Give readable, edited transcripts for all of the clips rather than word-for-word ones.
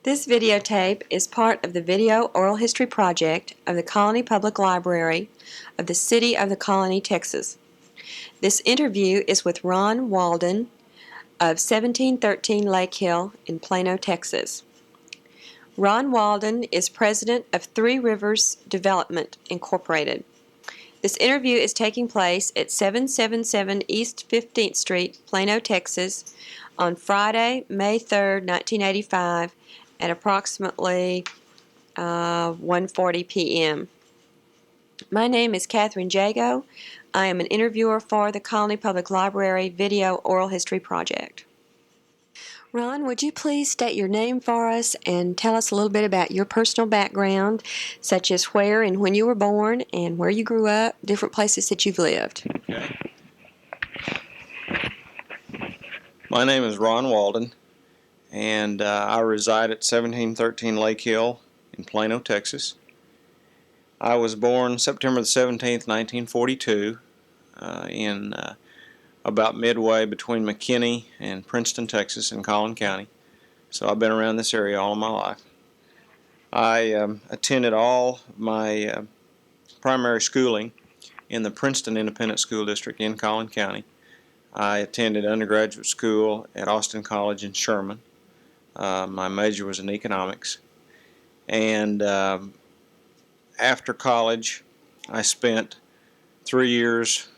This videotape is part of the Video Oral History Project of the Colony Public Library of the City of the Colony, Texas. This interview is with Ron Walden of 1713 Lake Hill in Plano, Texas. Ron Walden is president of Three Rivers Development, Incorporated. This interview is taking place at 777 East 15th Street, Plano, Texas, on Friday, May 3rd, 1985, at approximately 1:40 p.m. My name is Katherine Jagoe. I am an interviewer for the Colony Public Library Video Oral History Project. Ron, would you please state your name for us and tell us a little bit about your personal background, such as where and when you were born and where you grew up, different places that you've lived? Okay. My name is Ron Walden, and I reside at 1713 Lake Hill in Plano, Texas. I was born September the 17th, 1942, in about midway between McKinney and Princeton, Texas, in Collin County. So I've been around this area all my life. I attended all my primary schooling in the Princeton Independent School District in Collin County. I attended undergraduate school at Austin College in Sherman. My major was in economics. And after college, I spent 3 years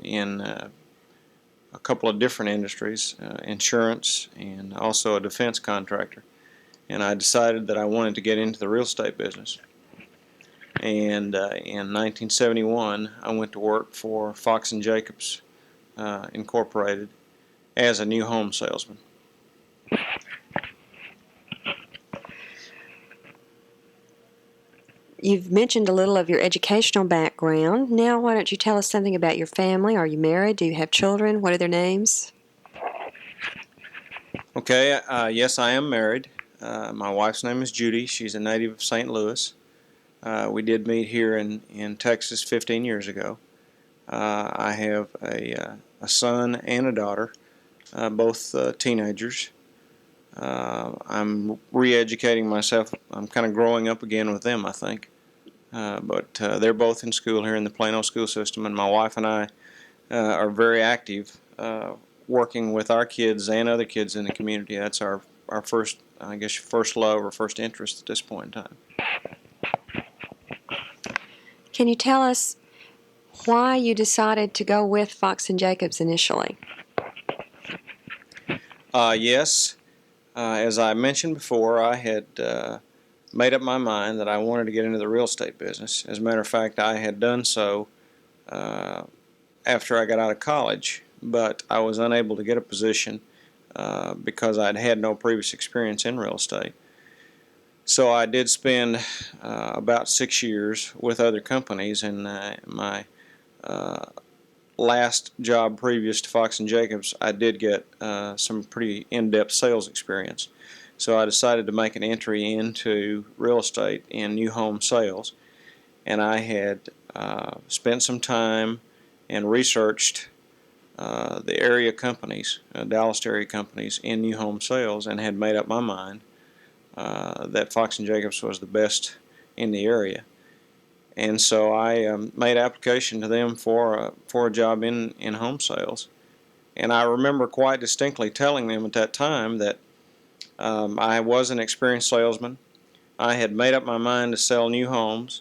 in a couple of different industries, insurance and also a defense contractor. And I decided that I wanted to get into the real estate business. And in 1971, I went to work for Fox & Jacobs Incorporated as a new home salesman. You've mentioned a little of your educational background. Now, why don't you tell us something about your family? Are you married? Do you have children? What are their names? Okay, yes, I am married. My wife's name is Judy. She's a native of St. Louis. We did meet here in Texas 15 years ago. I have a son and a daughter, both teenagers. I'm re-educating myself. I'm kind of growing up again with them, I think. But they're both in school here in the Plano school system, and my wife and I are very active working with our kids and other kids in the community. That's our first, I guess, first love or first interest at this point in time. Can you tell us why you decided to go with Fox & Jacobs initially? Yes. As I mentioned before, I had made up my mind that I wanted to get into the real estate business. As a matter of fact, I had done so after I got out of college, but I was unable to get a position because I'd had no previous experience in real estate. So I did spend about 6 years with other companies, and my last job previous to Fox & Jacobs, I did get some pretty in-depth sales experience. So I decided to make an entry into real estate in new home sales, and I had spent some time and researched the area companies, Dallas area companies in new home sales, and had made up my mind that Fox & Jacobs was the best in the area. And so I made application to them for a job in home sales. And I remember quite distinctly telling them at that time that I was an experienced salesman. I had made up my mind to sell new homes,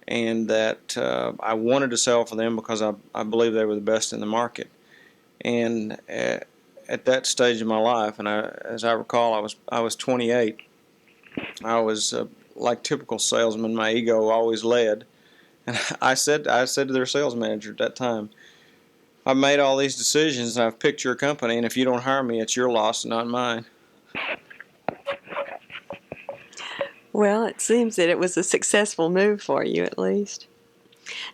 and that I wanted to sell for them because I believed they were the best in the market. And at that stage of my life, and as I recall, I was 28. I was like typical salesman. My ego always led, and I said to their sales manager at that time, "I've made all these decisions, and I've picked your company, and if you don't hire me, it's your loss, not mine." Well, it seems that it was a successful move for you, at least.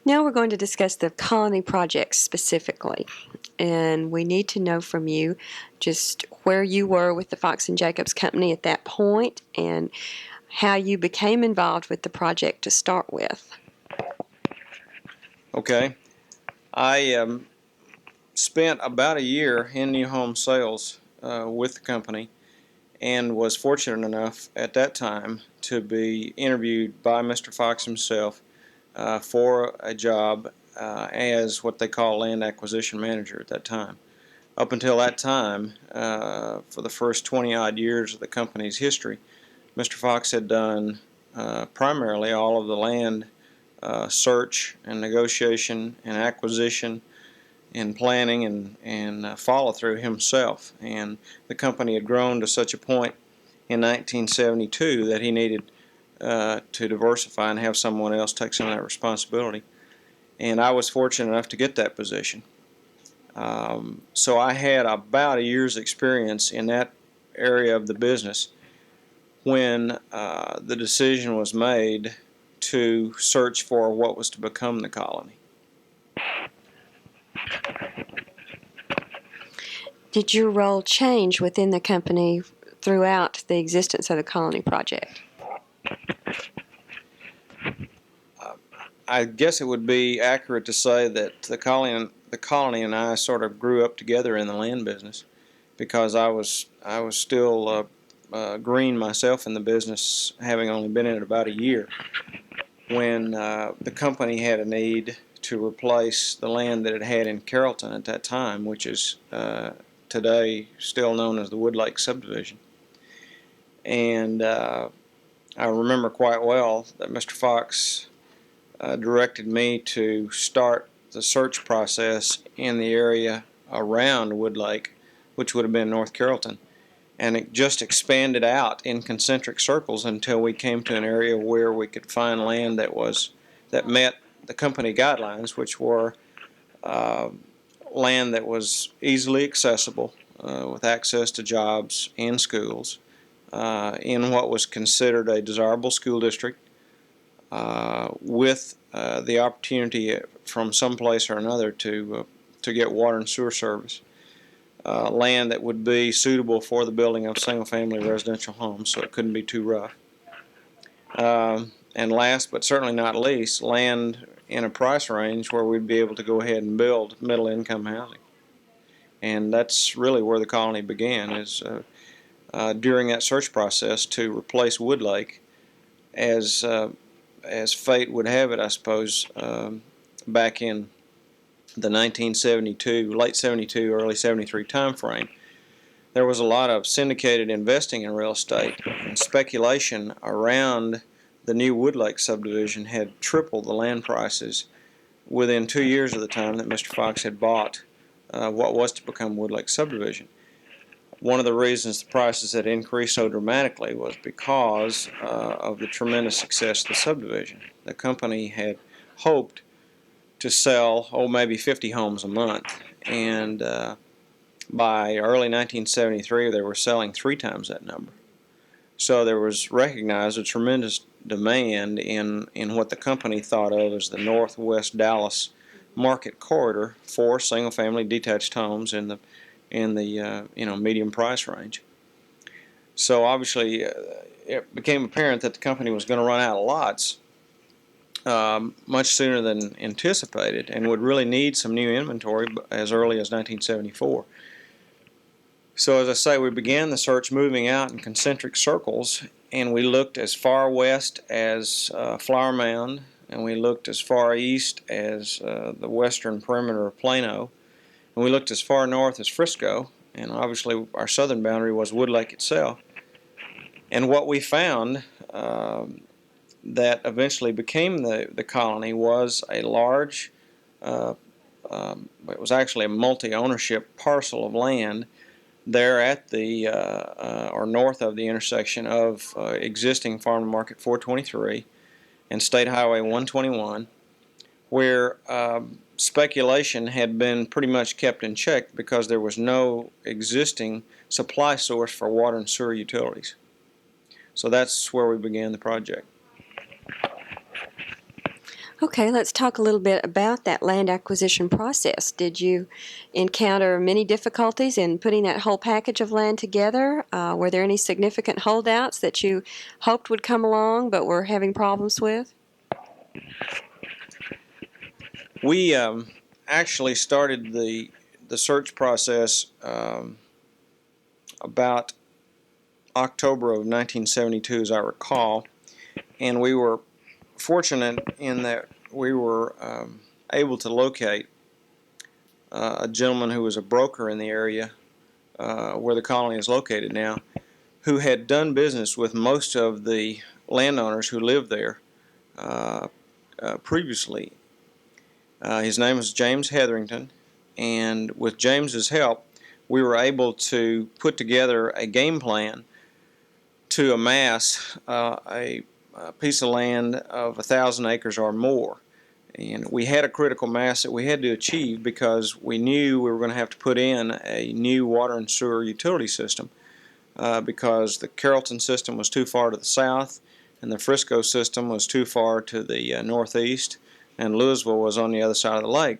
Now we're going to discuss the colony project specifically, and we need to know from you just where you were with the Fox & Jacobs company at that point and how you became involved with the project to start with. Okay. I spent about a year in new home sales with the company, and was fortunate enough at that time to be interviewed by Mr. Fox himself for a job as what they call land acquisition manager at that time. Up until that time, for the first 20-odd years of the company's history, Mr. Fox had done primarily all of the land search and negotiation and acquisition and planning and follow-through himself. And the company had grown to such a point in 1972 that he needed to diversify and have someone else take some of that responsibility. And I was fortunate enough to get that position. So I had about a year's experience in that area of the business when the decision was made to search for what was to become the colony. Did your role change within the company throughout the existence of the colony project? I guess it would be accurate to say that the colony and I sort of grew up together in the land business, because I was still green myself in the business, having only been in it about a year, when the company had a need to replace the land that it had in Carrollton at that time, which is today still known as the Wood Lake subdivision. And I remember quite well that Mr. Fox directed me to start the search process in the area around Wood Lake, which would have been North Carrollton. And it just expanded out in concentric circles until we came to an area where we could find land that met the company guidelines, which were land that was easily accessible with access to jobs and schools in what was considered a desirable school district, with the opportunity from some place or another to get water and sewer service. Land that would be suitable for the building of single-family residential homes, so it couldn't be too rough. And last but certainly not least, land in a price range where we'd be able to go ahead and build middle-income housing. And that's really where the colony began, is during that search process to replace Wood Lake, as fate would have it, I suppose, back in the 1972, late 72, early 73 time frame. There was a lot of syndicated investing in real estate, and speculation around the new Wood Lake subdivision had tripled the land prices within 2 years of the time that Mr. Fox had bought what was to become Wood Lake subdivision. One of the reasons the prices had increased so dramatically was because of the tremendous success of the subdivision. The company had hoped to sell, maybe 50 homes a month, and by early 1973 they were selling 3 times that number. So there was recognized a tremendous demand in what the company thought of as the Northwest Dallas market corridor for single-family detached homes in the medium price range. So obviously it became apparent that the company was going to run out of lots much sooner than anticipated, and would really need some new inventory as early as 1974. So as I say, we began the search moving out in concentric circles, and we looked as far west as Flower Mound, and we looked as far east as the western perimeter of Plano, and we looked as far north as Frisco, and obviously our southern boundary was Wood Lake itself. And what we found that eventually became the colony was a large, it was actually a multi-ownership parcel of land there at the, or north of the intersection of existing Farm to Market 423 and State Highway 121, where speculation had been pretty much kept in check because there was no existing supply source for water and sewer utilities. So that's where we began the project. Okay, let's talk a little bit about that land acquisition process. Did you encounter many difficulties in putting that whole package of land together? Were there any significant holdouts that you hoped would come along but were having problems with? We actually started the search process about October of 1972, as I recall, and we were fortunate in that we were able to locate a gentleman who was a broker in the area where the colony is located now, who had done business with most of the landowners who lived there previously. His name was James Hetherington, and with James's help, we were able to put together a game plan to amass a piece of land of 1,000 acres or more. And we had a critical mass that we had to achieve because we knew we were going to have to put in a new water and sewer utility system because the Carrollton system was too far to the south and the Frisco system was too far to the northeast, and Louisville was on the other side of the lake.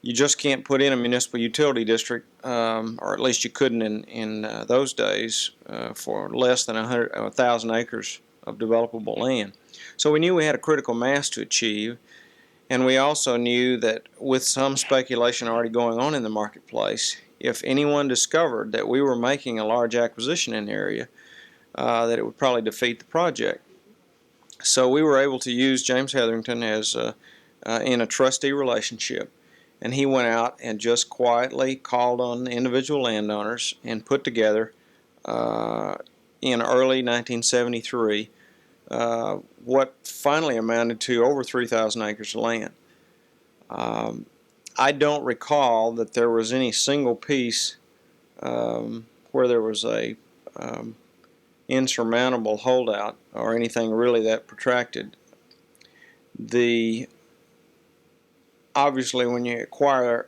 You just can't put in a municipal utility district, or at least you couldn't in those days, for less than 1,000 acres of developable land. So we knew we had a critical mass to achieve, and we also knew that with some speculation already going on in the marketplace, if anyone discovered that we were making a large acquisition in the area, that it would probably defeat the project. So we were able to use James Hetherington as in a trustee relationship. And he went out and just quietly called on individual landowners and put together, in early 1973, what finally amounted to over 3,000 acres of land. I don't recall that there was any single piece where there was a insurmountable holdout or anything really that protracted. Obviously, when you acquire,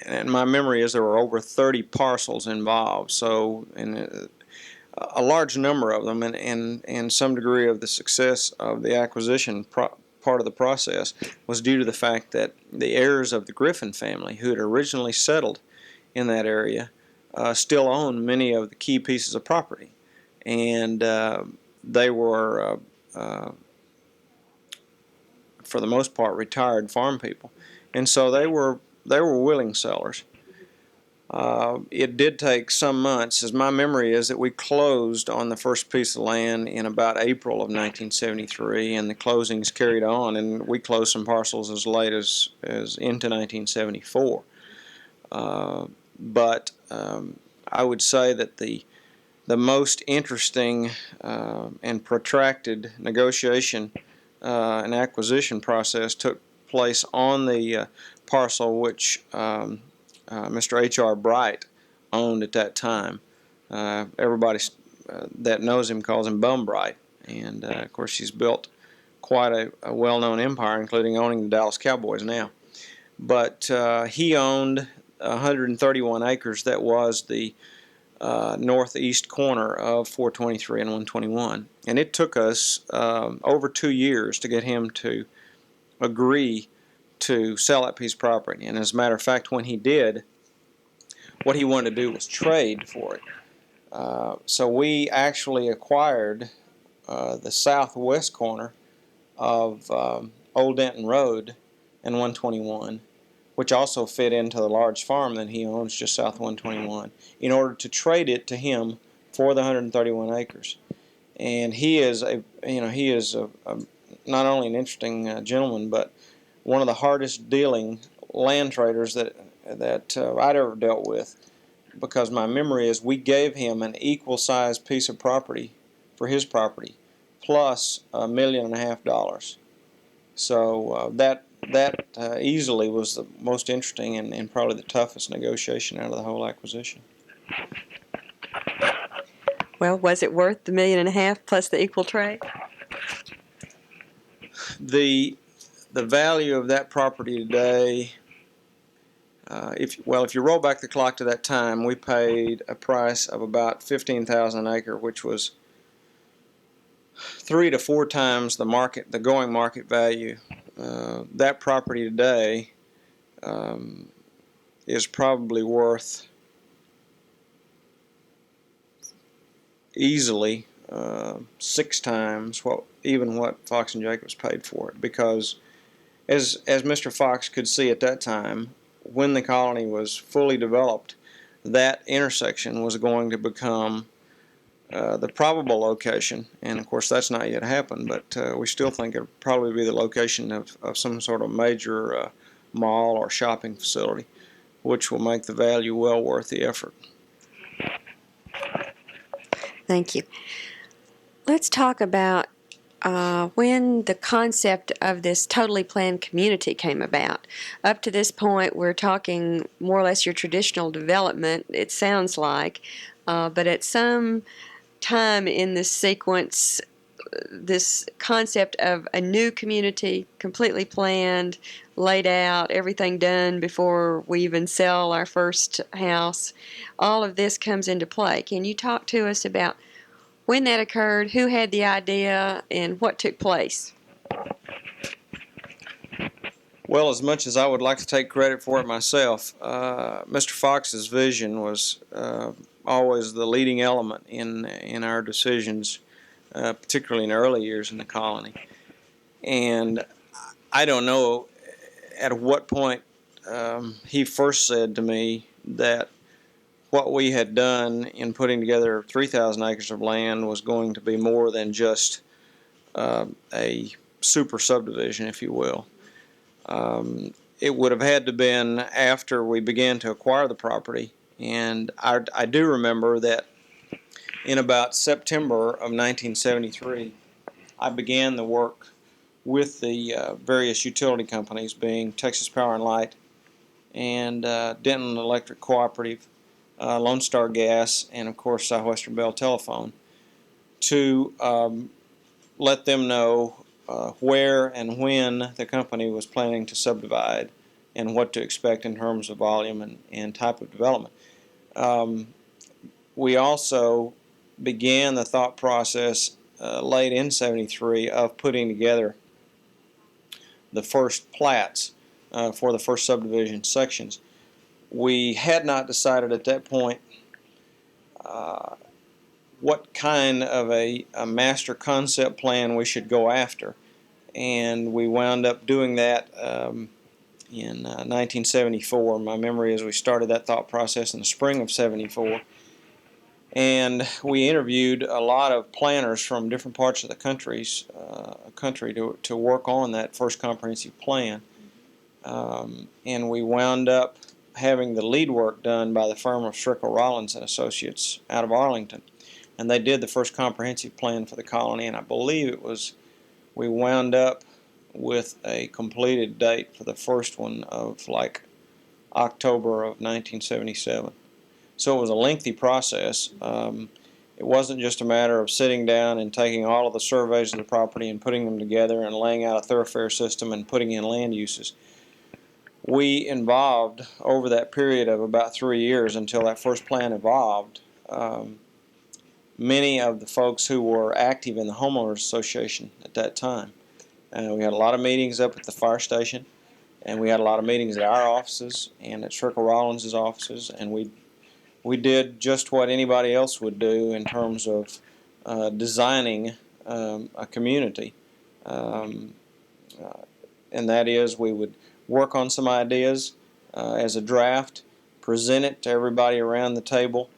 and my memory is there were over 30 parcels involved, so a large number of them, and some degree of the success of the acquisition part of the process was due to the fact that the heirs of the Griffin family, who had originally settled in that area, still own many of the key pieces of property, and they were, for the most part, retired farm people. And so they were willing sellers. It did take some months, as my memory is that we closed on the first piece of land in about April of 1973, and the closings carried on, and we closed some parcels as late as into 1974. But I would say that the most interesting and protracted negotiation and acquisition process took place on the parcel which Mr. H.R. Bright owned at that time. Everybody that knows him calls him Bum Bright, and of course he's built quite a well-known empire, including owning the Dallas Cowboys now. But he owned 131 acres that was the northeast corner of 423 and 121, and it took us over 2 years to get him to agree to sell that piece of property. And as a matter of fact, when he did, what he wanted to do was trade for it. So we actually acquired the southwest corner of Old Denton Road and 121, which also fit into the large farm that he owns just south of 121, in order to trade it to him for the 131 acres. And he is not only an interesting gentleman, but one of the hardest dealing land traders that I'd ever dealt with, because my memory is we gave him an equal sized piece of property for his property plus $1.5 million. So that easily was the most interesting and probably the toughest negotiation out of the whole acquisition. Well, was it worth the $1.5 million plus the equal trade? The value of that property today, if you roll back the clock to that time, we paid a price of about $15,000 an acre, which was 3 to 4 times the going market value. That property today is probably worth easily 6 times what Fox and Jacobs paid for it, because as Mr. Fox could see at that time, when the colony was fully developed, that intersection was going to become the probable location, and of course that's not yet happened, but we still think it'll probably be the location of some sort of major mall or shopping facility, which will make the value well worth the effort. Thank you. Let's talk about when the concept of this totally planned community came about. Up to this point, we're talking more or less your traditional development, it sounds like, but at some time in this sequence, this concept of a new community, completely planned, laid out, everything done before we even sell our first house, all of this comes into play. Can you talk to us about when that occurred, who had the idea, and what took place? Well, as much as I would like to take credit for it myself, Mr. Fox's vision was always the leading element in our decisions, particularly in the early years in the colony. And I don't know at what point he first said to me that what we had done in putting together 3,000 acres of land was going to be more than just a super subdivision, if you will. It would have had to been after we began to acquire the property, and I do remember that in about September of 1973, I began the work with the various utility companies, being Texas Power and Light and Denton Electric Cooperative, Lone Star Gas, and of course Southwestern Bell Telephone, to let them know where and when the company was planning to subdivide and what to expect in terms of volume and type of development. We also began the thought process late in '73 of putting together the first plats for the first subdivision sections. We had not decided at that point what kind of a master concept plan we should go after, and we wound up doing that in 1974. My memory is we started that thought process in the spring of '74, and we interviewed a lot of planners from different parts of the country to work on that first comprehensive plan. And we wound up having the lead work done by the firm of Strickle, Rollins and Associates out of Arlington, and they did the first comprehensive plan for the colony, and I believe we wound up with a completed date for the first one of like October of 1977. So it was a lengthy process. It wasn't just a matter of sitting down and taking all of the surveys of the property and putting them together and laying out a thoroughfare system and putting in land uses. We involved, over that period of about 3 years until that first plan evolved, many of the folks who were active in the homeowners association at that time. We had a lot of meetings up at the fire station, and we had a lot of meetings at our offices and at Strickle Rollins' offices, and we did just what anybody else would do in terms of designing a community. And that is, we would work on some ideas as a draft, present it to everybody around the table,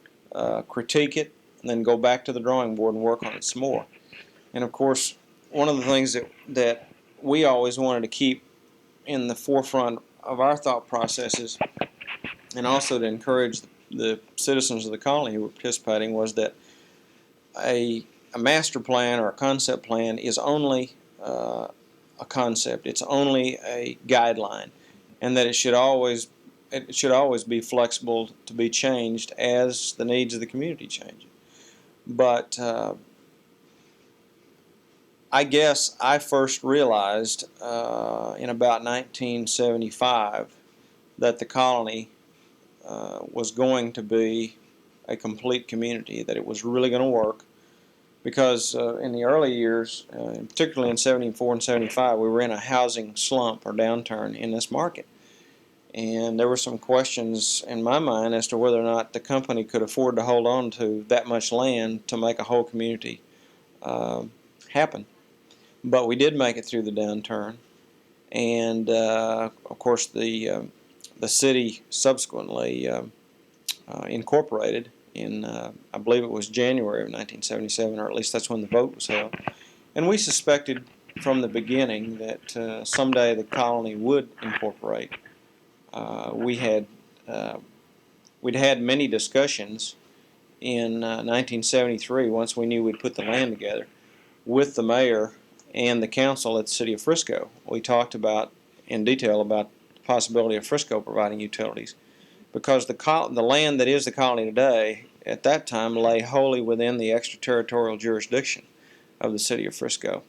critique it, and then go back to the drawing board and work on it some more. And of course, one of the things that we always wanted to keep in the forefront of our thought processes, and also to encourage the citizens of the colony who were participating, was that a master plan or a concept plan is only a concept. It's only a guideline, and that it should always be flexible to be changed as the needs of the community change. But I guess I first realized in about 1975 that the colony was going to be a complete community, that it was really going to work, because in the early years, particularly in '74 and '75, we were in a housing slump or downturn in this market. And there were some questions in my mind as to whether or not the company could afford to hold on to that much land to make a whole community happen. But we did make it through the downturn, and of course the city subsequently incorporated in I believe it was January of 1977, or at least that's when the vote was held. And we suspected from the beginning that someday the colony would incorporate. We'd had many discussions in 1973, once we knew we'd put the land together, with the mayor and the council at the city of Frisco. We talked about in detail about the possibility of Frisco providing utilities, because the land that is the colony today at that time lay wholly within the extraterritorial jurisdiction of the city of Frisco.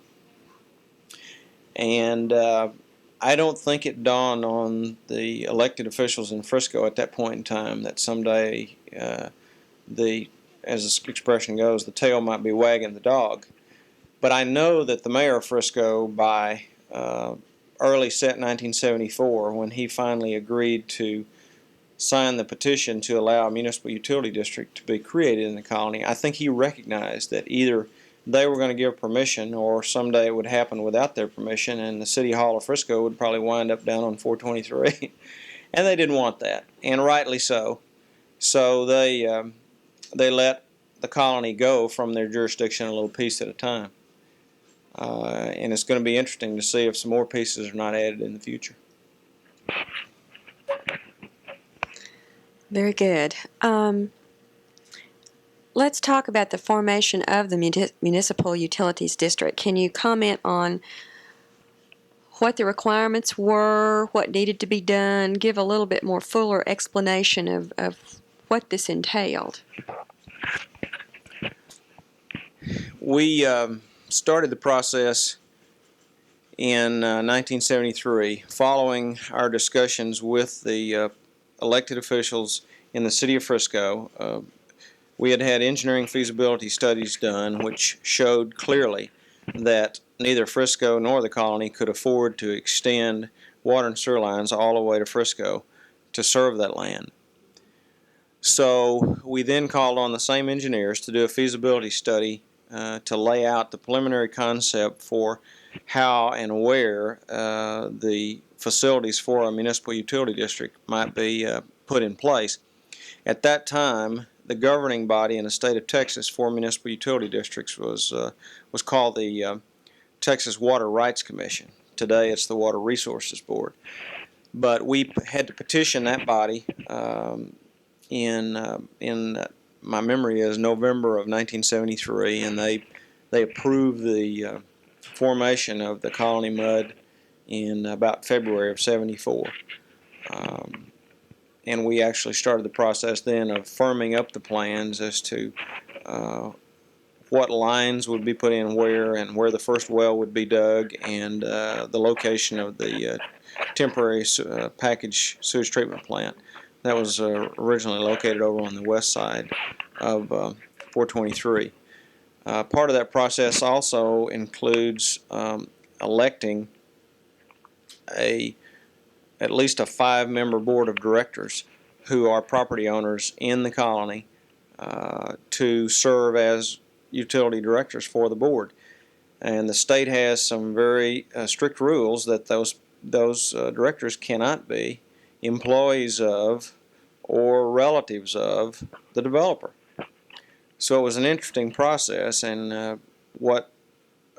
And I don't think it dawned on the elected officials in Frisco at that point in time that someday as the expression goes, the tail might be wagging the dog. But I know that the mayor of Frisco, by early set 1974, when he finally agreed to sign the petition to allow a municipal utility district to be created in the colony, I think he recognized that either they were going to give permission or someday it would happen without their permission, and the City Hall of Frisco would probably wind up down on 423. And they didn't want that, and rightly so. So they let the colony go from their jurisdiction a little piece at a time. And it's going to be interesting to see if some more pieces are not added in the future. Very good. Let's talk about the formation of the Municipal Utilities District. Can you comment on what the requirements were, what needed to be done, give a little bit more fuller explanation of what this entailed? We started the process in 1973 following our discussions with the elected officials in the city of Frisco. We had engineering feasibility studies done which showed clearly that neither Frisco nor the colony could afford to extend water and sewer lines all the way to Frisco to serve that land. So we then called on the same engineers to do a feasibility study to lay out the preliminary concept for how and where the facilities for a municipal utility district might be put in place. At that time, the governing body in the state of Texas for municipal utility districts was called the Texas Water Rights Commission. Today it's the Water Resources Board. But we had to petition that body in my memory is November of 1973, and they approved the formation of the colony MUD in about February of 74. And we actually started the process then of firming up the plans as to what lines would be put in where and where the first well would be dug, and the location of the temporary package sewage treatment plant that was originally located over on the west side of 423. Part of that process also includes electing at least a 5-member board of directors who are property owners in the colony to serve as utility directors for the board. And the state has some very strict rules that those directors cannot be employees of or relatives of the developer. So it was an interesting process, and what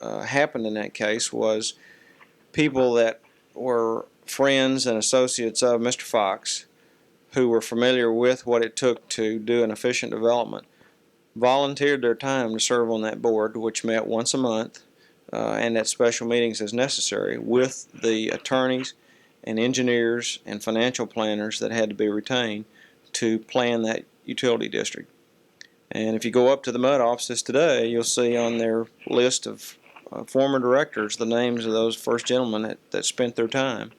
happened in that case was people that were friends and associates of Mr. Fox, who were familiar with what it took to do an efficient development, volunteered their time to serve on that board, which met once a month and at special meetings as necessary with the attorneys and engineers and financial planners that had to be retained to plan that utility district. And if you go up to the MUD offices today, you'll see on their list of former directors the names of those first gentlemen that spent their time.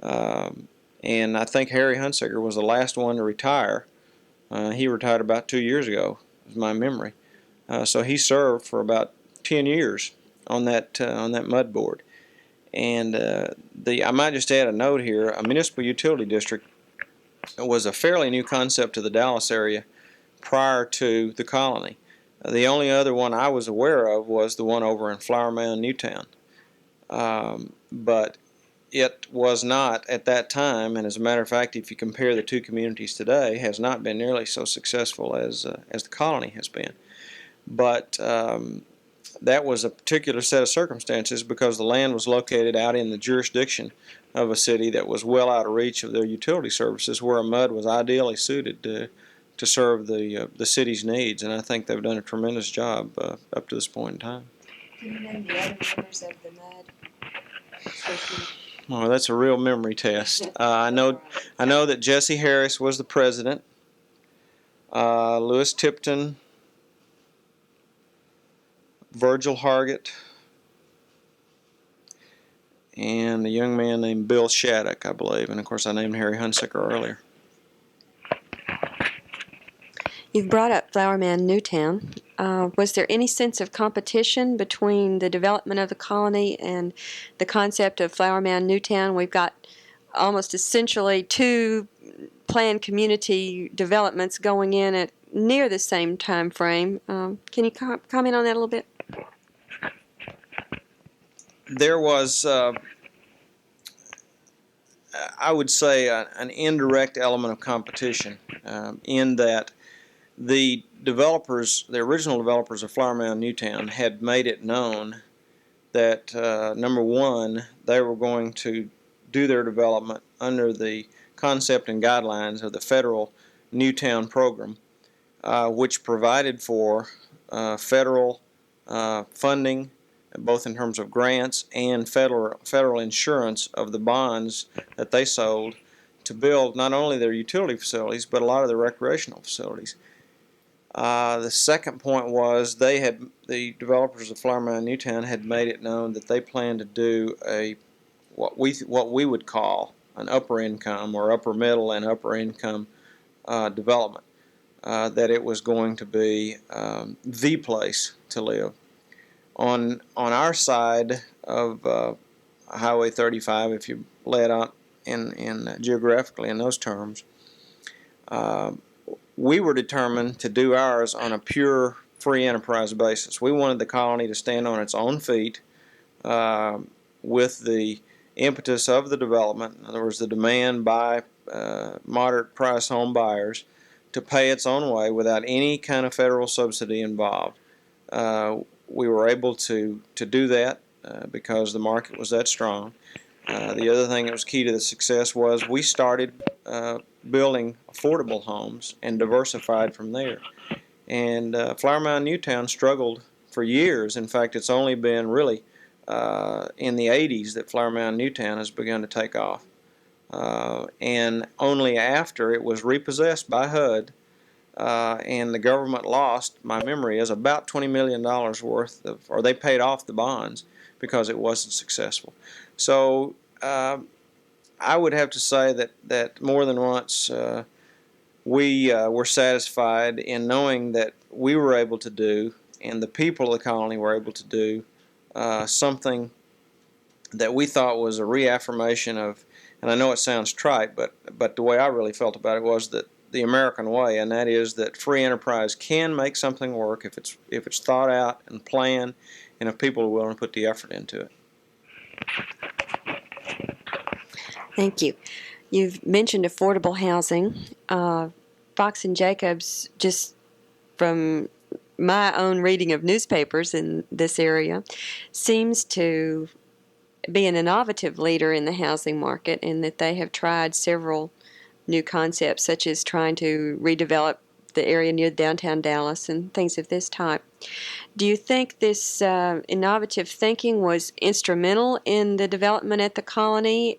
And I think Harry Hunsaker was the last one to retire. He retired about 2 years ago, is my memory. So he served for about 10 years on that MUD board. And I might just add a note here. A municipal utility district was a fairly new concept to the Dallas area prior to the colony. The only other one I was aware of was the one over in Flower Mound, Newtown. But it was not at that time, and as a matter of fact, if you compare the two communities today, has not been nearly so successful as the colony has been. But that was a particular set of circumstances because the land was located out in the jurisdiction of a city that was well out of reach of their utility services, where a mud was ideally suited to serve the city's needs, and I think they've done a tremendous job up to this point in time. Can you name the other members of the MUD? Oh, that's a real memory test. I know that Jesse Harris was the president. Lewis Tipton, Virgil Hargett, and a young man named Bill Shattuck, I believe. And of course, I named Harry Hunsaker earlier. You've brought up Flower Mound, Newtown. Was there any sense of competition between the development of the colony and the concept of Flower Mound, Newtown? We've got almost essentially two planned community developments going in at near the same time frame. Can you comment on that a little bit? There was, I would say, an indirect element of competition in that the developers, the original developers of Flower Mound, Newtown, had made it known that, number one, they were going to do their development under the concept and guidelines of the federal Newtown program, which provided for federal funding, both in terms of grants and federal insurance of the bonds that they sold to build not only their utility facilities but a lot of the recreational facilities. The second point was the developers of Flower Mound, Newtown had made it known that they planned to do what we would call an upper income or upper middle and upper income development. That it was going to be the place to live. On our side of Highway 35, if you lay it out in geographically in those terms, we were determined to do ours on a pure free enterprise basis. We wanted the colony to stand on its own feet with the impetus of the development. In other words, the demand by moderate price home buyers to pay its own way without any kind of federal subsidy involved. We were able to do that because the market was that strong. The other thing that was key to the success was we started building affordable homes and diversified from there. And Flower Mound, Newtown struggled for years. In fact, it's only been really in the 80s that Flower Mound, Newtown has begun to take off. And only after it was repossessed by HUD and the government lost, my memory is, about $20 million worth of, or they paid off the bonds because it wasn't successful. So I would have to say that more than once we were satisfied in knowing that we were able to do, and the people of the colony were able to do, something that we thought was a reaffirmation of, and I know it sounds trite, but the way I really felt about it was that the American way, and that is that free enterprise can make something work if it's thought out and planned, and if people are willing to put the effort into it. Thank you. You've mentioned affordable housing. Fox and Jacobs, just from my own reading of newspapers in this area, seems to be an innovative leader in the housing market in that they have tried several new concepts, such as trying to redevelop the area near downtown Dallas and things of this type. Do you think this innovative thinking was instrumental in the development at the colony?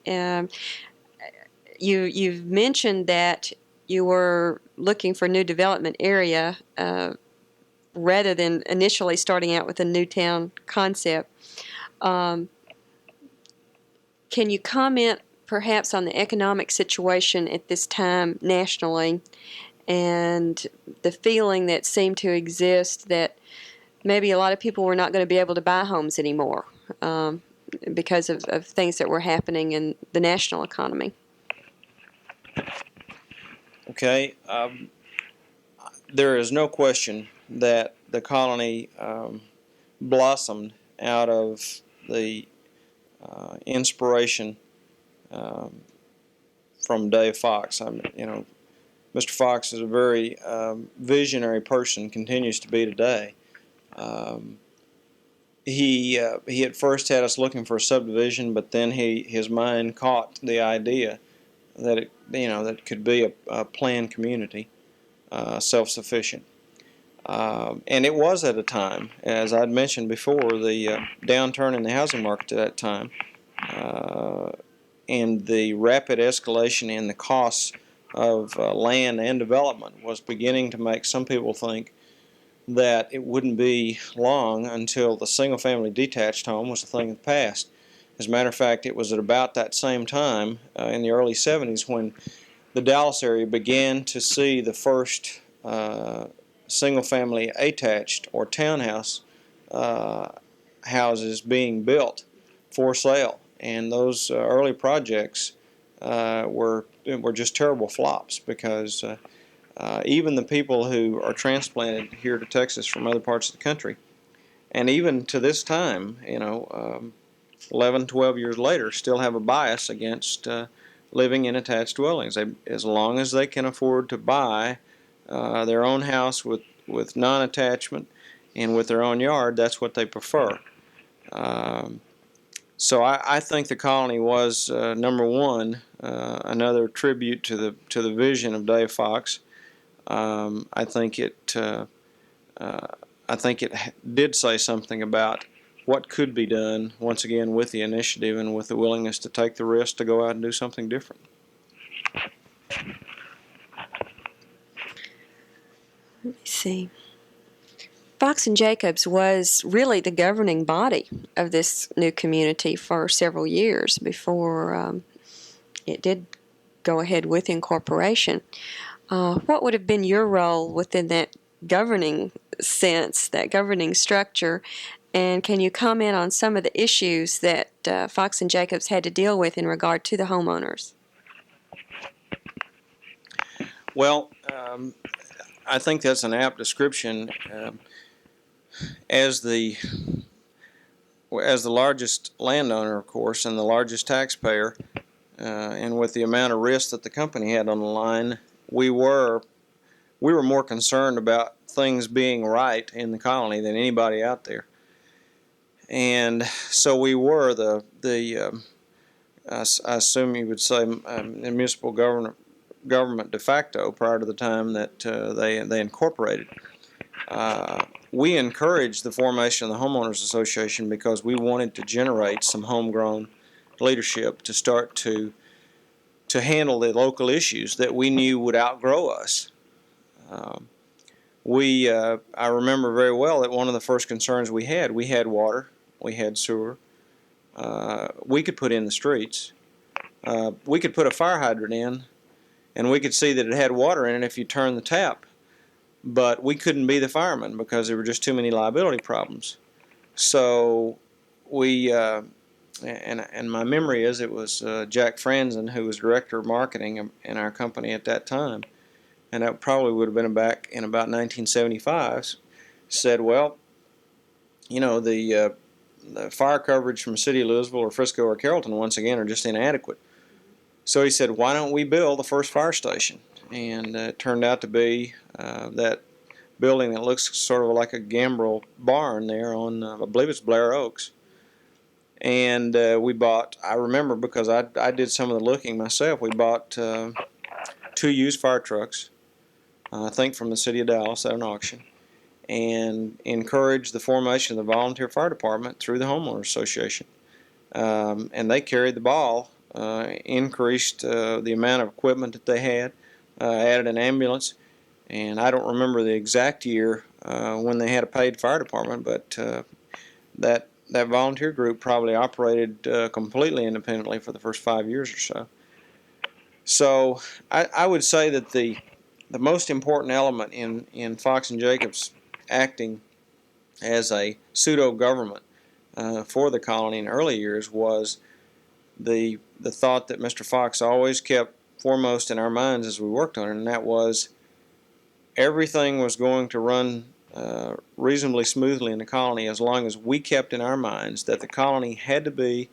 You've mentioned that you were looking for a new development area rather than initially starting out with a Newtown concept. Can you comment perhaps on the economic situation at this time nationally and the feeling that seemed to exist that maybe a lot of people were not going to be able to buy homes anymore because of things that were happening in the national economy? Okay, there is no question that the colony blossomed out of the inspiration from Dave Fox. Mr. Fox is a very visionary person, continues to be today. He at first had us looking for a subdivision, but then his mind caught the idea that it could be a planned community, self-sufficient. And it was at a time, as I'd mentioned before, the downturn in the housing market at that time, and the rapid escalation in the costs of land and development was beginning to make some people think that it wouldn't be long until the single-family detached home was a thing of the past. As a matter of fact, it was at about that same time, in the early 70s, when the Dallas area began to see the first single-family attached or townhouse houses being built for sale, and those early projects were just terrible flops, because even the people who are transplanted here to Texas from other parts of the country, and even to this time, 11, 12 years later, still have a bias against living in attached dwellings. As long as they can afford to buy their own house with non-attachment and with their own yard, that's what they prefer. So I think the colony was number one, another tribute to the vision of Dave Fox. I think it did say something about what could be done, once again, with the initiative and with the willingness to take the risk to go out and do something different. Let me see. Fox and Jacobs was really the governing body of this new community for several years before it did go ahead with incorporation. What would have been your role within that governing sense, that governing structure, and can you comment on some of the issues that Fox and Jacobs had to deal with in regard to the homeowners? Well, I think that's an apt description. As the largest landowner, of course, and the largest taxpayer, and with the amount of risk that the company had on the line, we were more concerned about things being right in the colony than anybody out there. And so we were I assume you would say, municipal government de facto prior to the time that they incorporated. We encouraged the formation of the Homeowners Association because we wanted to generate some homegrown leadership to start to handle the local issues that we knew would outgrow us. I remember very well that one of the first concerns we had water, we had sewer, we could put in the streets, we could put a fire hydrant in, and we could see that it had water in it if you turned the tap. But we couldn't be the firemen because there were just too many liability problems. So we, and my memory is it was Jack Sveinsson, who was director of marketing in our company at that time, and that probably would have been back in about 1975, said, well, the fire coverage from the city of Louisville or Frisco or Carrollton, once again, are just inadequate. So he said, why don't we build the first fire station? And it turned out to be that building that looks sort of like a gambrel barn there on, I believe it's Blair Oaks. And we bought, I remember because I did some of the looking myself, we bought 2 used fire trucks, I think from the city of Dallas at an auction, and encouraged the formation of the volunteer fire department through the Homeowners Association. And they carried the ball, increased the amount of equipment that they had, added an ambulance, and I don't remember the exact year when they had a paid fire department, but that volunteer group probably operated completely independently for the first 5 years or so. So I would say that the most important element in Fox and Jacobs acting as a pseudo-government for the colony in early years was the thought that Mr. Fox always kept foremost in our minds as we worked on it, and that was everything was going to run reasonably smoothly in the colony as long as we kept in our minds that the colony had to be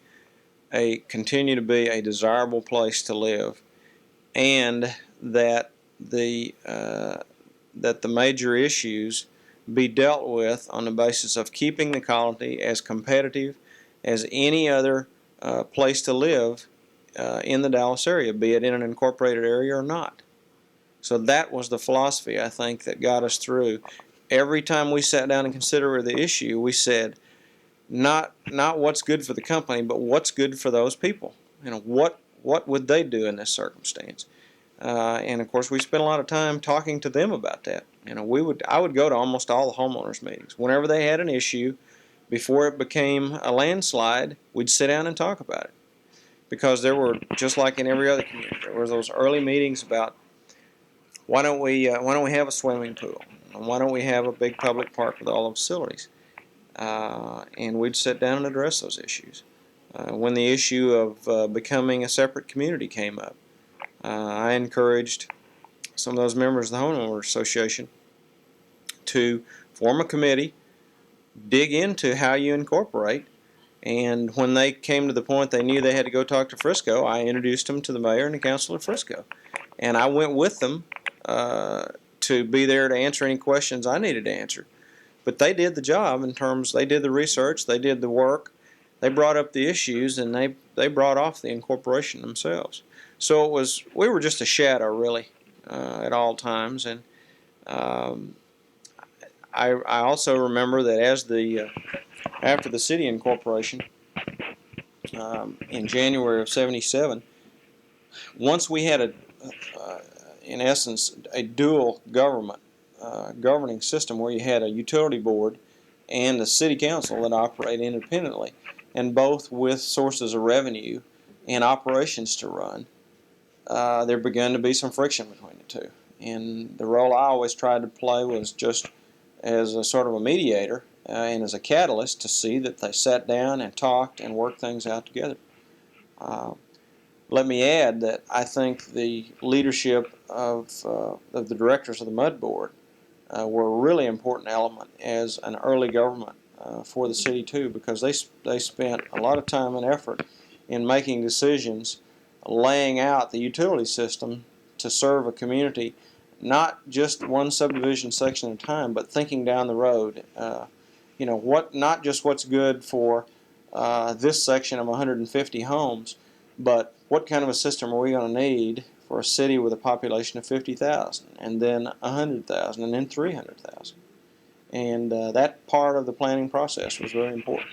continue to be a desirable place to live, and that the major issues be dealt with on the basis of keeping the colony as competitive as any other place to live in the Dallas area, be it in an incorporated area or not. So that was the philosophy, I think, that got us through. Every time we sat down and considered the issue, we said, not what's good for the company, but what's good for those people. What would they do in this circumstance? And of course, we spent a lot of time talking to them about that. I would go to almost all the homeowners meetings. Whenever they had an issue, before it became a landslide, we'd sit down and talk about it. Because there were, just like in every other community, there were those early meetings about why don't we have a swimming pool? Why don't we have a big public park with all the facilities? And we'd sit down and address those issues. When the issue of becoming a separate community came up, I encouraged some of those members of the homeowners association to form a committee, dig into how you incorporate, and when they came to the point they knew they had to go talk to Frisco, I introduced them to the mayor and the council of Frisco. And I went with them to be there to answer any questions I needed to answer. But they did the job in terms, they did the research, they did the work, they brought up the issues, and they brought off the incorporation themselves. So we were just a shadow, really, at all times. And I also remember that after the city incorporation in January of '77, once we had in essence, a dual governing system where you had a utility board and a city council that operate independently, and both with sources of revenue and operations to run, there began to be some friction between the two. And the role I always tried to play was just as a sort of a mediator and as a catalyst to see that they sat down and talked and worked things out together. Let me add that I think the leadership of the directors of the Mud Board were a really important element as an early government for the city too, because they spent a lot of time and effort in making decisions, laying out the utility system to serve a community, not just one subdivision section at a time, but thinking down the road. Not just what's good for this section of 150 homes, but what kind of a system are we going to need for a city with a population of 50,000, and then 100,000, and then 300,000. And that part of the planning process was very important.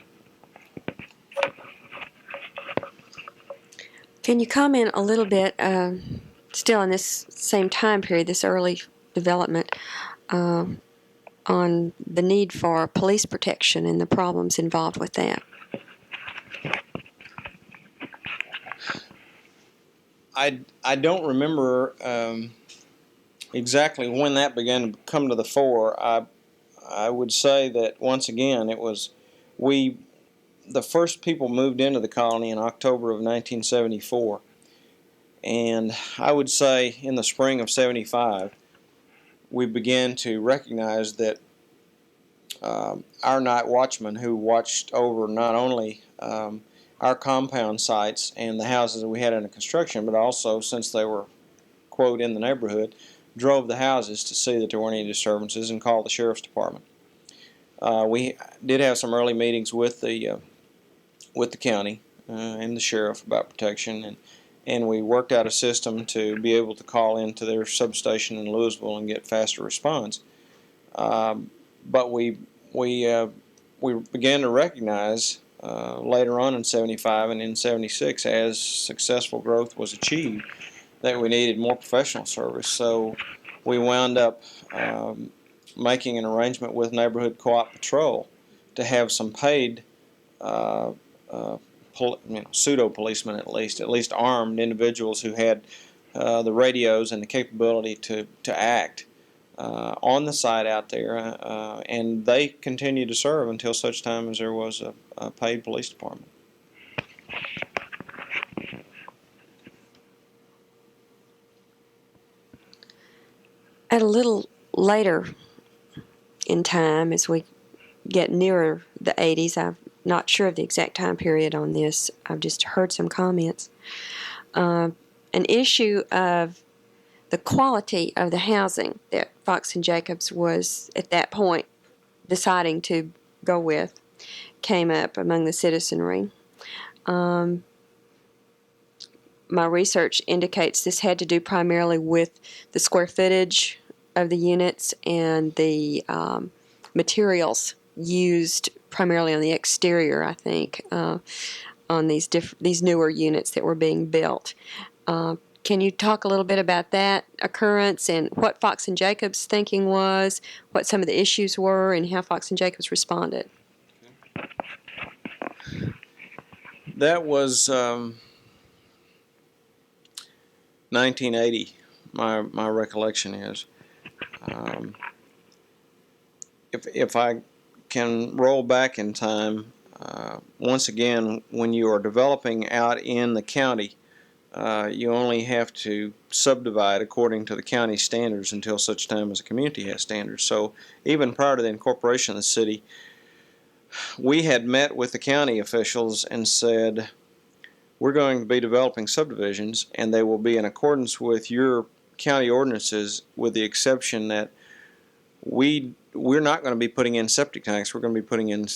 Can you comment a little bit, still in this same time period, this early development, on the need for police protection and the problems involved with that? I don't remember exactly when that began to come to the fore. I would say that once again the first people moved into the colony in October of 1974, and I would say in the spring of '75 we began to recognize that our night watchmen, who watched over not only our compound sites and the houses that we had under construction, but also, since they were, quote, in the neighborhood, drove the houses to see that there weren't any disturbances and called the sheriff's department. We did have some early meetings with the county and the sheriff about protection, and we worked out a system to be able to call into their substation in Louisville and get faster response. But we began to recognize later on in '75 and in '76, as successful growth was achieved, that we needed more professional service. So we wound up making an arrangement with Neighborhood Co-op Patrol to have some paid pseudo policemen, at least armed individuals who had the radios and the capability to act on the site out there, and they continued to serve until such time as there was a paid police department. At a little later in time, as we get nearer the 80s, not sure of the exact time period on this. I've just heard some comments. An issue of the quality of the housing that Fox and Jacobs was at that point deciding to go with came up among the citizenry. My research indicates this had to do primarily with the square footage of the units and the materials used primarily on the exterior, I think, on these newer units that were being built. Can you talk a little bit about that occurrence and what Fox and Jacobs' thinking was, what some of the issues were, and how Fox and Jacobs responded? That was 1980. My recollection is, if I can roll back in time, once again, when you are developing out in the county, you only have to subdivide according to the county standards until such time as a community has standards. So even prior to the incorporation of the city, we had met with the county officials and said, we're going to be developing subdivisions, and they will be in accordance with your county ordinances, with the exception that we're not going to be putting in septic tanks. We're going to be putting in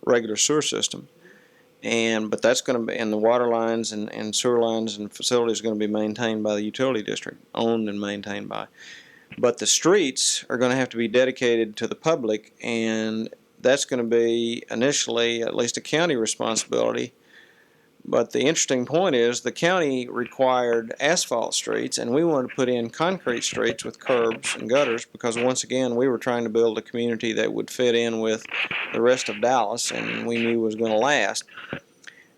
regular sewer system, but that's going to be, and the water lines and sewer lines and facilities are going to be maintained by the utility district, owned and maintained by. But the streets are going to have to be dedicated to the public, and that's going to be initially at least a county responsibility. But the interesting point is the county required asphalt streets, and we wanted to put in concrete streets with curbs and gutters because, once again, we were trying to build a community that would fit in with the rest of Dallas and we knew was going to last.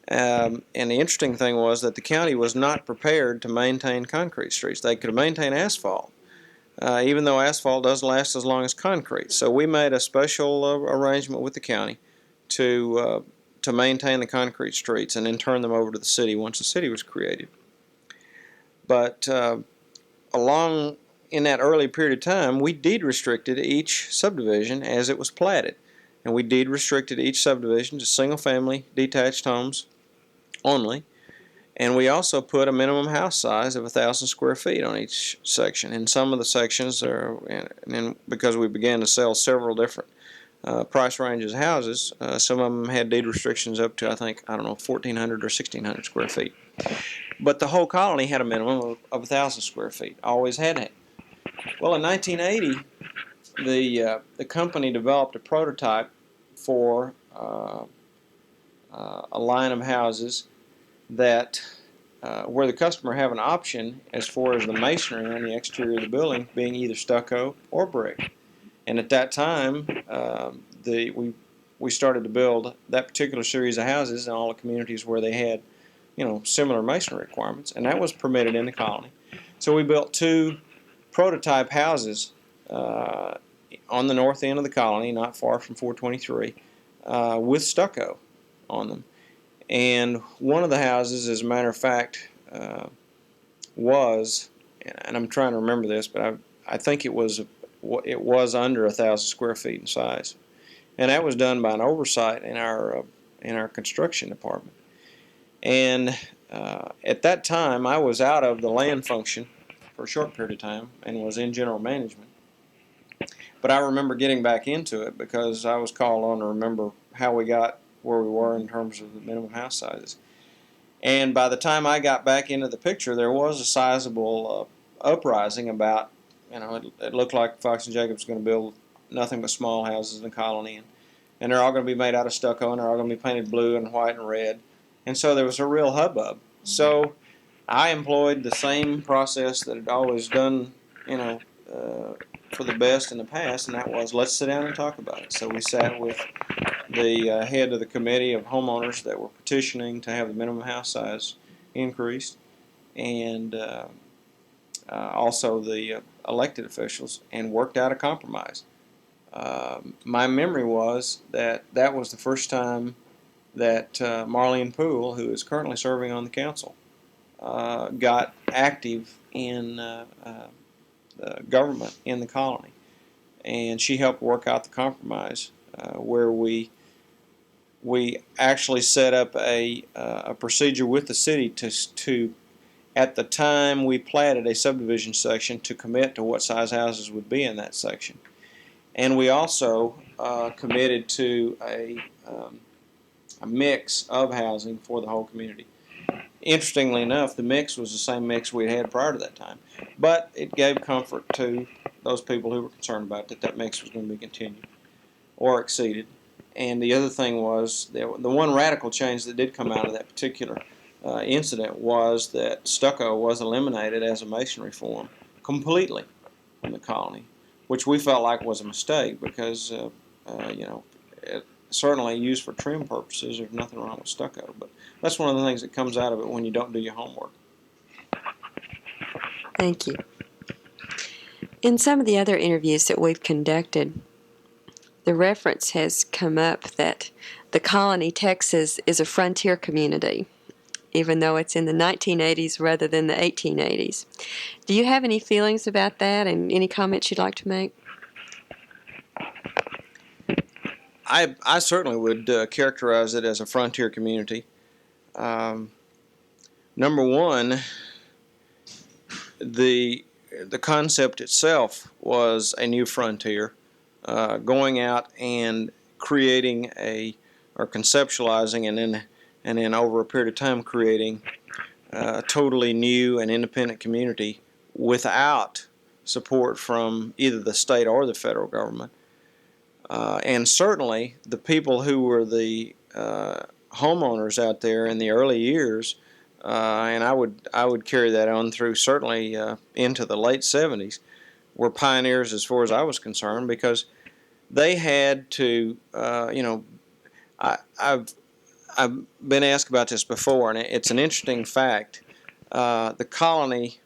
And the interesting thing was that the county was not prepared to maintain concrete streets. They could maintain asphalt, even though asphalt doesn't last as long as concrete. So we made a special arrangement with the county to maintain the concrete streets and then turn them over to the city once the city was created. But along in that early period of time, we deed restricted each subdivision as it was platted. And we deed restricted each subdivision to single-family detached homes only. And we also put a minimum house size of 1,000 square feet on each section. In some of the sections, because we began to sell several different price ranges of houses, some of them had deed restrictions up to, I don't know, 1,400 or 1,600 square feet. But the whole colony had a minimum of 1,000 square feet, always had it. Well, in 1980, the company developed a prototype for a line of houses that where the customer have an option as far as the masonry on the exterior of the building being either stucco or brick. And at that time, we started to build that particular series of houses in all the communities where they had, similar masonry requirements, and that was permitted in the colony. So we built 2 prototype houses on the north end of the colony, not far from 423, with stucco on them. And one of the houses, as a matter of fact, was, and I'm trying to remember this, but I think it was under 1,000 square feet in size, and that was done by an oversight in our construction department. And at that time, I was out of the land function for a short period of time and was in general management. But I remember getting back into it because I was called on to remember how we got where we were in terms of the minimum house sizes. And by the time I got back into the picture, there was a sizable uprising about, it looked like Fox and Jacobs was going to build nothing but small houses in the colony, and they're all going to be made out of stucco, and they're all going to be painted blue and white and red. And so there was a real hubbub. So I employed the same process that had always done, for the best in the past, and that was, let's sit down and talk about it. So we sat with the head of the committee of homeowners that were petitioning to have the minimum house size increased, and also the elected officials, and worked out a compromise. My memory was that was the first time that Marlene Poole, who is currently serving on the council, got active in the government in the colony, and she helped work out the compromise where we we actually set up a procedure with the city to at the time we platted a subdivision section to commit to what size houses would be in that section. And we also committed to a mix of housing for the whole community. Interestingly enough, the mix was the same mix we had prior to that time, but it gave comfort to those people who were concerned about that mix was going to be continued or exceeded. And the other thing was, the one radical change that did come out of that particular incident was that stucco was eliminated as a masonry form completely from the colony, which we felt like was a mistake because, it certainly used for trim purposes, there's nothing wrong with stucco. But that's one of the things that comes out of it when you don't do your homework. Thank you. In some of the other interviews that we've conducted, the reference has come up that the Colony, Texas is a frontier community, even though it's in the 1980s rather than the 1880s. Do you have any feelings about that and any comments you'd like to make? I certainly would characterize it as a frontier community. Number one, the concept itself was a new frontier, going out and creating or conceptualizing and then over a period of time creating a totally new and independent community without support from either the state or the federal government. And certainly the people who were the homeowners out there in the early years, and I would carry that on through certainly into the late 70s, were pioneers as far as I was concerned, because they had to, I've been asked about this before, and it's an interesting fact. The colony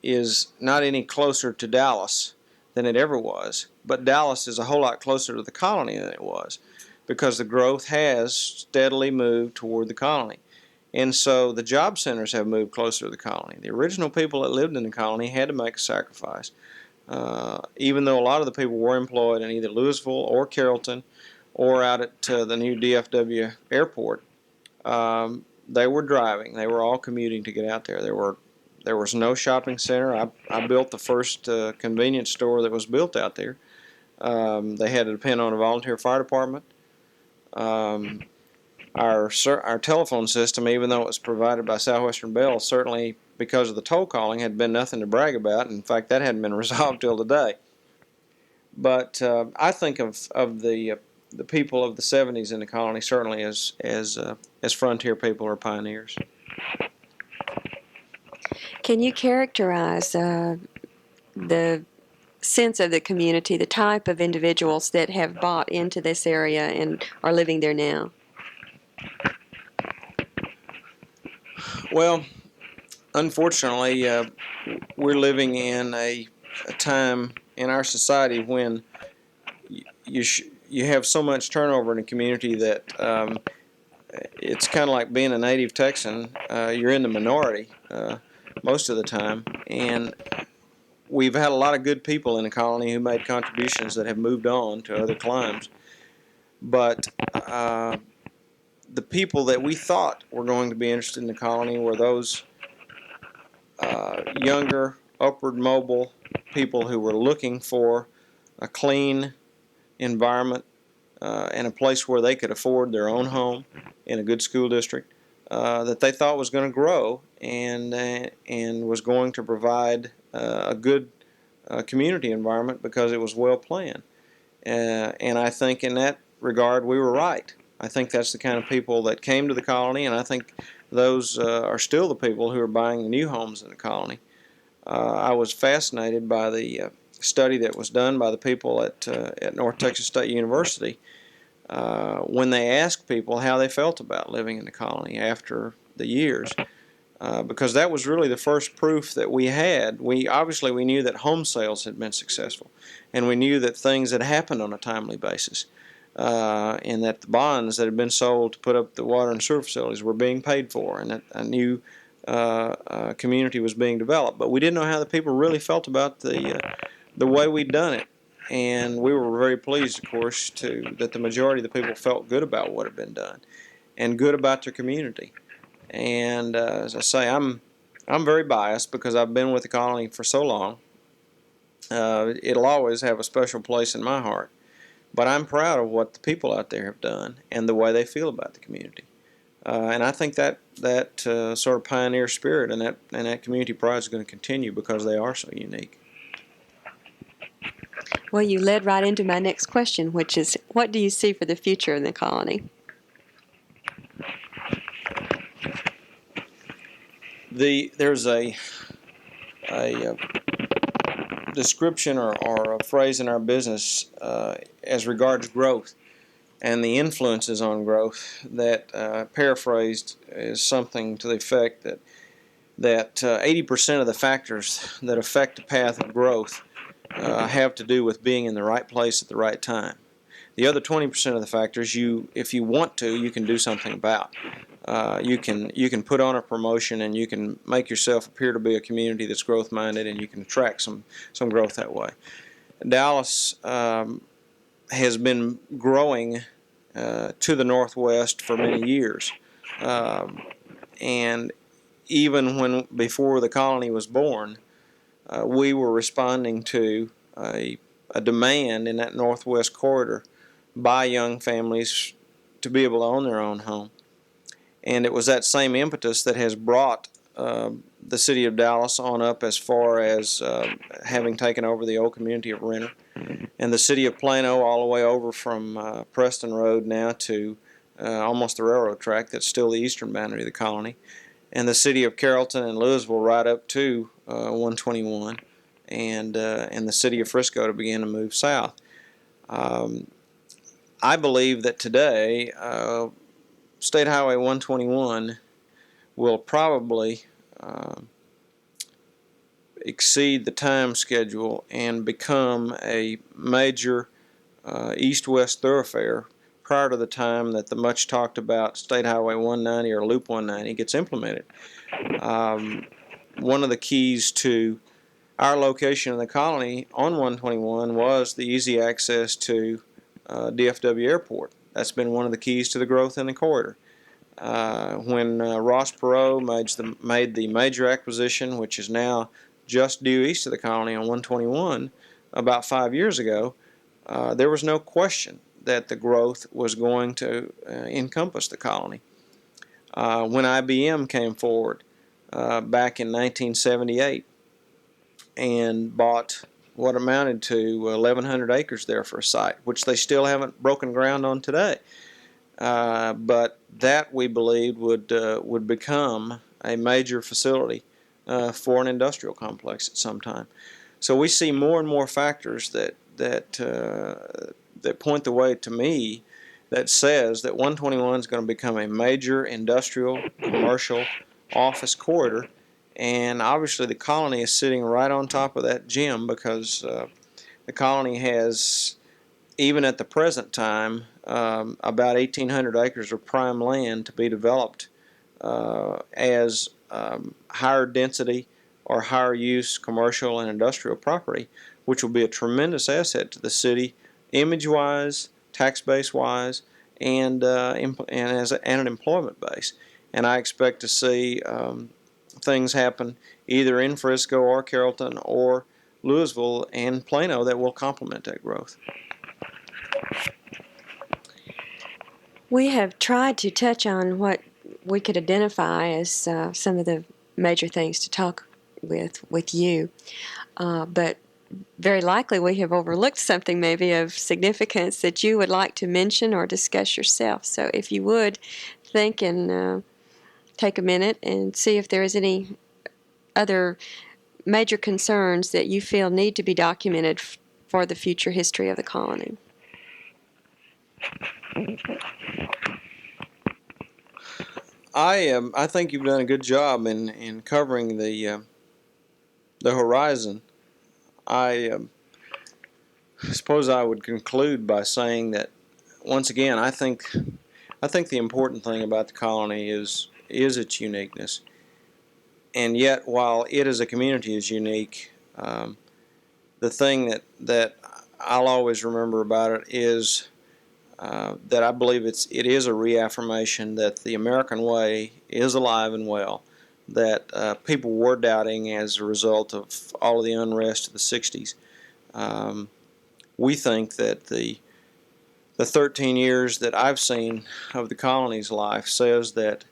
is not any closer to Dallas than it ever was, but Dallas is a whole lot closer to the colony than it was, because the growth has steadily moved toward the colony. And so the job centers have moved closer to the colony. The original people that lived in the colony had to make a sacrifice. Even though a lot of the people were employed in either Louisville or Carrollton or out at the new DFW airport, they were driving. They were all commuting to get out there. There was no shopping center. I built the first convenience store that was built out there. They had to depend on a volunteer fire department. Our telephone system, even though it was provided by Southwestern Bell, certainly because of the toll calling, had been nothing to brag about. In fact, that hadn't been resolved till today. But I think of the people of the 70s in the colony certainly as frontier people or pioneers. Can you characterize the sense of the community, the type of individuals that have bought into this area and are living there now? Well, unfortunately, we're living in a time in our society when you have so much turnover in a community that it's kind of like being a native Texan. You're in the minority most of the time, and we've had a lot of good people in the colony who made contributions that have moved on to other climes. But the people that we thought were going to be interested in the colony were those younger, upward mobile people who were looking for a clean environment and a place where they could afford their own home in a good school district that they thought was going to grow and was going to provide a good community environment because it was well planned. And I think in that regard we were right. I think that's the kind of people that came to the colony, and I think those are still the people who are buying the new homes in the colony. I was fascinated by the study that was done by the people at North Texas State University when they asked people how they felt about living in the colony after the years, because that was really the first proof that we had. We knew that home sales had been successful, and we knew that things had happened on a timely basis, and that the bonds that had been sold to put up the water and sewer facilities were being paid for, and that a new community was being developed. But we didn't know how the people really felt about the way we'd done it. And we were very pleased, of course, that the majority of the people felt good about what had been done and good about their community. And as I say, I'm very biased because I've been with the colony for so long. It'll always have a special place in my heart. But I'm proud of what the people out there have done and the way they feel about the community. And I think that sort of pioneer spirit and that community pride is going to continue because they are so unique. Well, you led right into my next question, which is, what do you see for the future in the colony? There's a description or a phrase in our business as regards growth and the influences on growth that, paraphrased, is something to the effect that 80% of the factors that affect the path of growth have to do with being in the right place at the right time. The other 20% of the factors, if you want to, you can do something about. You can put on a promotion and you can make yourself appear to be a community that's growth minded, and you can attract some growth that way. Dallas has been growing to the northwest for many years, and even before the colony was born, we were responding to a demand in that northwest corridor by young families to be able to own their own home. And it was that same impetus that has brought the city of Dallas on up as far as having taken over the old community of Renner, and the city of Plano all the way over from Preston Road now to almost the railroad track that's still the eastern boundary of the colony, and the city of Carrollton and Louisville right up to 121, and the city of Frisco to begin to move south. I believe that today State Highway 121 will probably exceed the time schedule and become a major east-west thoroughfare prior to the time that the much talked about State Highway 190 or Loop 190 gets implemented. One of the keys to our location in the colony on 121 was the easy access to DFW Airport. That's been one of the keys to the growth in the corridor. When Ross Perot made the major acquisition, which is now just due east of the colony on 121, about 5 years ago, there was no question that the growth was going to encompass the colony. When IBM came forward back in 1978 and bought what amounted to 1,100 acres there for a site, which they still haven't broken ground on today. But that, we believed, would become a major facility for an industrial complex at some time. So we see more and more factors that point the way to me that says that 121 is going to become a major industrial, commercial, office corridor, and obviously the colony is sitting right on top of that gem because the colony has, even at the present time, about 1,800 acres of prime land to be developed as higher density or higher use commercial and industrial property, which will be a tremendous asset to the city, image-wise, tax base-wise, and an employment base. And I expect to see things happen either in Frisco or Carrollton or Louisville and Plano that will complement that growth. We have tried to touch on what we could identify as some of the major things to talk with you, but very likely we have overlooked something maybe of significance that you would like to mention or discuss yourself. So if you would, think and take a minute and see if there is any other major concerns that you feel need to be documented for the future history of the colony. I think you've done a good job in covering the horizon. I suppose I would conclude by saying that once again I think the important thing about the colony is its uniqueness, and yet while it as a community is unique, the thing that I'll always remember about it is that I believe it is a reaffirmation that the American way is alive and well, that people were doubting as a result of all of the unrest of the 60s. We think that the 13 years that I've seen of the colony's life says that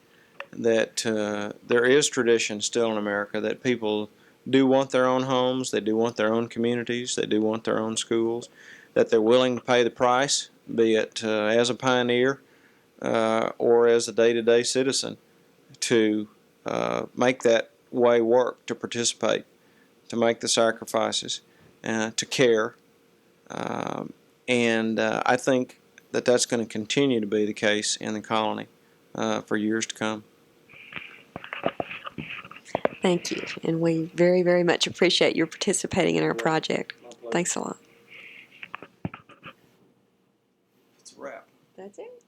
there is tradition still in America, that people do want their own homes, they do want their own communities, they do want their own schools, that they're willing to pay the price, be it as a pioneer or as a day-to-day citizen, to make that way work, to participate, to make the sacrifices, to care. And I think that that's going to continue to be the case in the colony for years to come. Thank you, and we very, very much appreciate your participating in our project. Thanks a lot. It's a wrap. That's it.